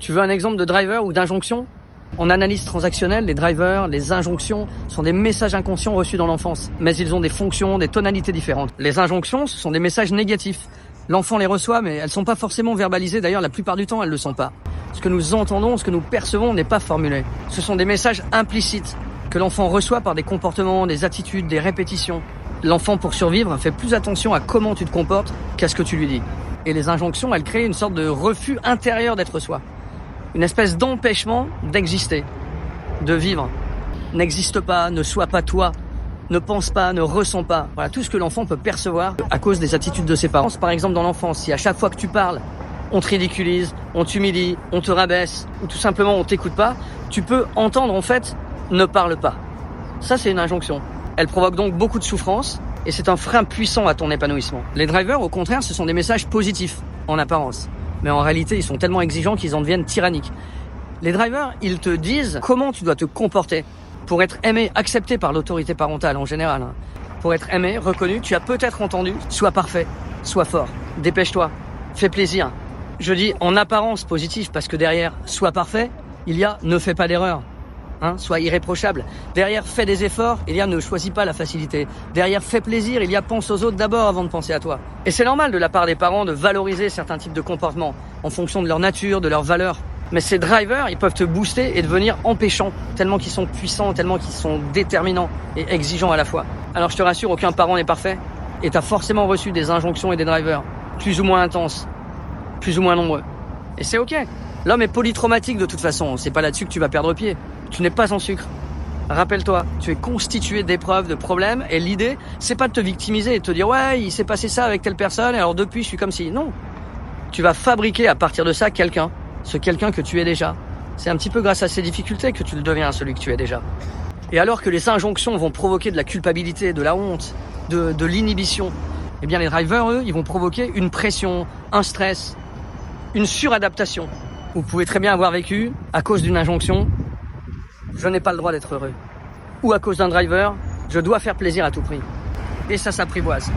Tu veux un exemple de driver ou d'injonction? En analyse transactionnelle, les drivers, les injonctions sont des messages inconscients reçus dans l'enfance, mais ils ont des fonctions, des tonalités différentes. Les injonctions, ce sont des messages négatifs. L'enfant les reçoit, mais elles sont pas forcément verbalisées. D'ailleurs, la plupart du temps, elles le sont pas. Ce que nous entendons, ce que nous percevons n'est pas formulé. Ce sont des messages implicites que l'enfant reçoit par des comportements, des attitudes, des répétitions. L'enfant, pour survivre, fait plus attention à comment tu te comportes qu'à ce que tu lui dis. Et les injonctions, elles créent une sorte de refus intérieur d'être soi. Une espèce d'empêchement d'exister, de vivre. N'existe pas, ne sois pas toi, ne pense pas, ne ressens pas. Voilà tout ce que l'enfant peut percevoir à cause des attitudes de ses parents. Par exemple, dans l'enfance, si à chaque fois que tu parles, on te ridiculise, on t'humilie, on te rabaisse, ou tout simplement on t'écoute pas, tu peux entendre en fait « ne parle pas ». Ça, c'est une injonction. Elle provoque donc beaucoup de souffrance et c'est un frein puissant à ton épanouissement. Les drivers, au contraire, ce sont des messages positifs en apparence. Mais en réalité, ils sont tellement exigeants qu'ils en deviennent tyranniques. Les drivers, ils te disent comment tu dois te comporter pour être aimé, accepté par l'autorité parentale en général. Pour être aimé, reconnu, tu as peut-être entendu « sois parfait, sois fort, dépêche-toi, fais plaisir ». Je dis en apparence positif parce que derrière « sois parfait », il y a « ne fais pas d'erreur ». Sois irréprochable. Derrière, fais des efforts, il y a ne choisis pas la facilité. Derrière, fais plaisir, il y a pense aux autres d'abord avant de penser à toi. Et c'est normal de la part des parents de valoriser certains types de comportements en fonction de leur nature, de leurs valeurs. Mais ces drivers, ils peuvent te booster et devenir empêchants, tellement qu'ils sont puissants, tellement qu'ils sont déterminants et exigeants à la fois. Alors je te rassure, aucun parent n'est parfait et t'as forcément reçu des injonctions et des drivers, plus ou moins intenses, plus ou moins nombreux. Et c'est ok. L'homme est polytraumatique de toute façon, c'est pas là-dessus que tu vas perdre pied. Tu n'es pas en sucre. Rappelle-toi, tu es constitué d'épreuves, de problèmes, et l'idée, c'est pas de te victimiser et de te dire « ouais, il s'est passé ça avec telle personne, et alors depuis, je suis comme si… » Non. Tu vas fabriquer à partir de ça quelqu'un, ce quelqu'un que tu es déjà. C'est un petit peu grâce à ces difficultés que tu le deviens, celui que tu es déjà. Et alors que les injonctions vont provoquer de la culpabilité, de la honte, de l'inhibition, eh bien les drivers, eux, ils vont provoquer une pression, un stress, une suradaptation. Vous pouvez très bien avoir vécu, à cause d'une injonction, je n'ai pas le droit d'être heureux. Ou à cause d'un driver, je dois faire plaisir à tout prix. Et ça s'apprivoise.